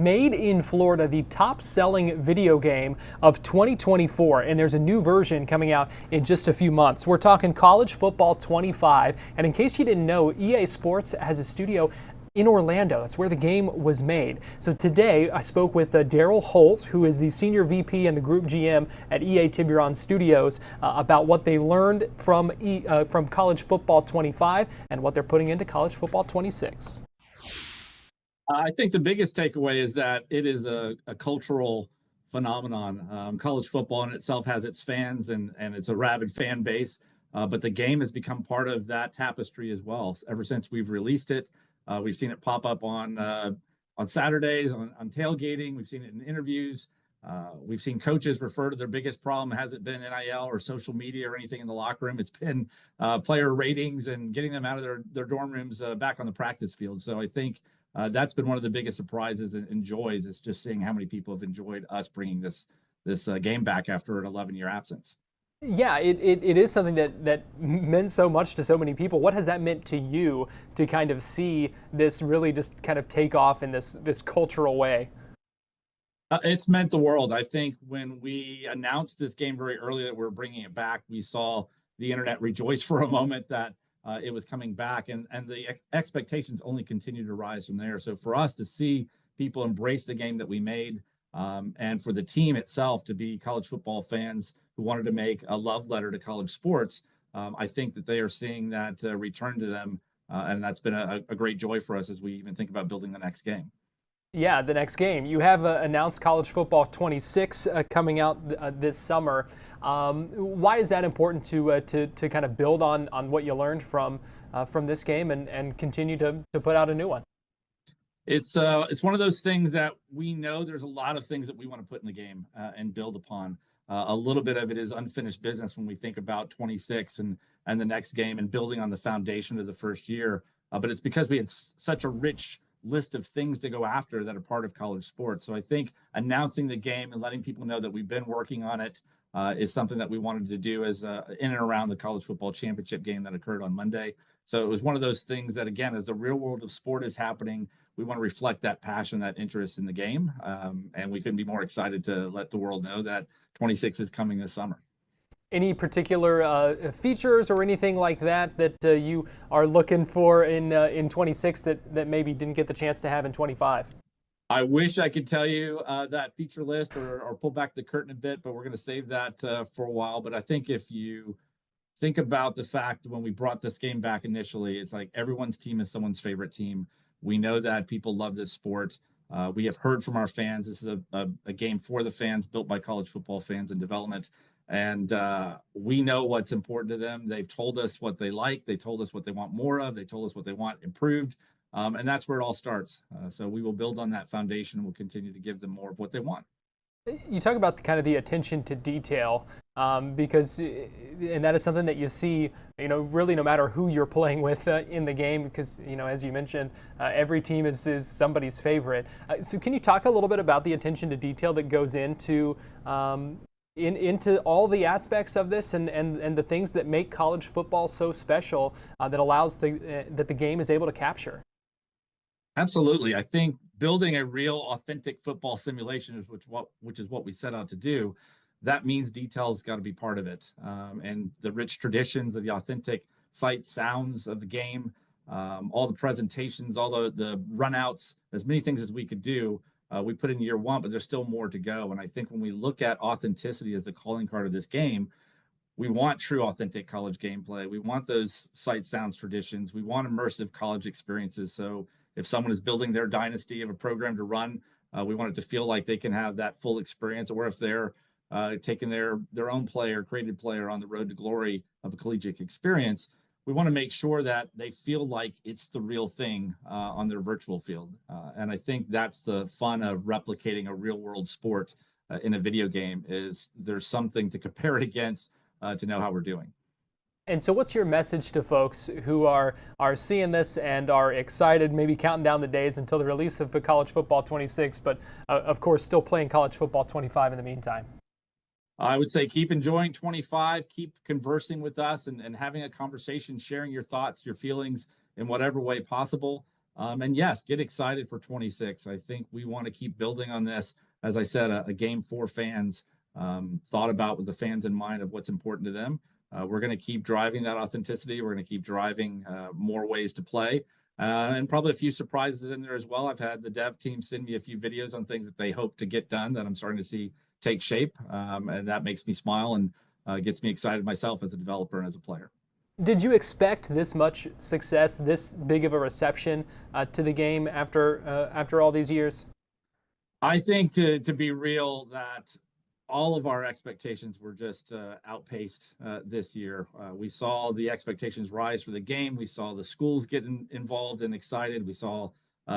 Made in Florida, the top-selling video game of 2024, and there's a new version coming out in just a few months. We're talking College Football 25, and in case you didn't know, EA Sports has a studio in Orlando. That's where the game was made. So today I spoke with Daryl Holt, who is the Senior VP and the Group GM at EA Tiburon Studios, about what they learned from College Football 25 and what they're putting into College Football 26. I think the biggest takeaway is that it is a cultural phenomenon. College football in itself has its fans and it's a rabid fan base, but the game has become part of that tapestry as well. Ever since we've released it, we've seen it pop up on Saturdays, on tailgating. We've seen it in interviews. We've seen coaches refer to their biggest problem hasn't been NIL or social media or anything in the locker room. It's been player ratings and getting them out of their dorm rooms back on the practice field. So I think that's been one of the biggest surprises and joys, is just seeing how many people have enjoyed us bringing this game back after an 11-year absence. Yeah, it is something that meant so much to so many people. What has that meant to you to kind of see this really just kind of take off in this cultural way? It's meant the world. I think when we announced this game very early that we're bringing it back, we saw the internet rejoice for a moment that it was coming back, and the expectations only continue to rise from there. So for us to see people embrace the game that we made, and for the team itself to be college football fans who wanted to make a love letter to college sports, I think that they are seeing that return to them, and that's been a great joy for us as we even think about building the next game. Yeah, the next game. You have announced College Football 26 coming out this summer. Why is that important to kind of build on what you learned from this game and continue to put out a new one? It's one of those things that we know there's a lot of things that we want to put in the game and build upon. A little bit of it is unfinished business when we think about 26 and the next game and building on the foundation of the first year. But it's because we had such a rich list of things to go after that are part of college sports. So I think announcing the game and letting people know that we've been working on it is something that we wanted to do as in and around the college football championship game that occurred on Monday. So it was one of those things that, again, as the real world of sport is happening, we want to reflect that passion, that interest in the game. And we couldn't be more excited to let the world know that 26 is coming this summer. Any particular features or anything like that you are looking for in 26 that maybe didn't get the chance to have in 25? I wish I could tell you that feature list or pull back the curtain a bit, but we're going to save that for a while. But I think if you think about the fact when we brought this game back initially, it's like everyone's team is someone's favorite team. We know that people love this sport. We have heard from our fans. This is a game for the fans, built by college football fans in development. And we know what's important to them. They've told us what they like. They told us what they want more of. They told us what they want improved. And that's where it all starts. So we will build on that foundation and we'll continue to give them more of what they want. You talk about kind of the attention to detail, because, and that is something that you see, really no matter who you're playing with in the game, because, as you mentioned, every team is somebody's favorite. So can you talk a little bit about the attention to detail that goes into into all the aspects of this and the things that make college football so special, that allows that the game is able to capture? Absolutely. I think building a real authentic football simulation is which is what we set out to do. That means details got to be part of it. And the rich traditions of the authentic sight sounds of the game, all the presentations, all the runouts, as many things as we could do, we put in year one, but there's still more to go. And I think when we look at authenticity as the calling card of this game, we want true authentic college gameplay. We want those sight sounds traditions. We want immersive college experiences. So if someone is building their dynasty of a program to run, we want it to feel like they can have that full experience. Or if they're taking their own player, created player on the road to glory of a collegiate experience, we want to make sure that they feel like it's the real thing on their virtual field. And I think that's the fun of replicating a real world sport in a video game, is there's something to compare it against to know how we're doing. And so what's your message to folks who are seeing this and are excited, maybe counting down the days until the release of the College Football 26, but of course still playing College Football 25 in the meantime? I would say keep enjoying 25, keep conversing with us and having a conversation, sharing your thoughts, your feelings in whatever way possible. And yes, get excited for 26. I think we want to keep building on this. As I said, a game for fans, thought about with the fans in mind of what's important to them. We're going to keep driving that authenticity. We're going to keep driving more ways to play. And probably a few surprises in there as well. I've had the dev team send me a few videos on things that they hope to get done that I'm starting to see take shape. And that makes me smile and gets me excited myself as a developer and as a player. Did you expect this much success, this big of a reception to the game after all these years? I think to be real, that all of our expectations were just outpaced this year. We saw the expectations rise for the game. We saw the schools getting involved and excited. We saw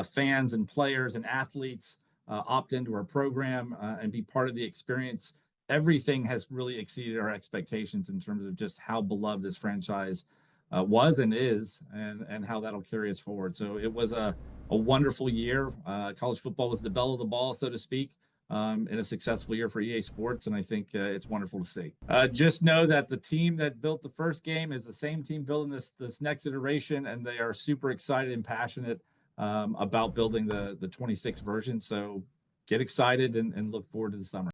fans and players and athletes opt into our program and be part of the experience. Everything has really exceeded our expectations in terms of just how beloved this franchise was and is, and how that'll carry us forward. So it was a wonderful year. College football was the belle of the ball, so to speak, in a successful year for EA Sports, and I think it's wonderful to see. Just know that the team that built the first game is the same team building this next iteration, and they are super excited and passionate about building the 26 version. So get excited and look forward to the summer.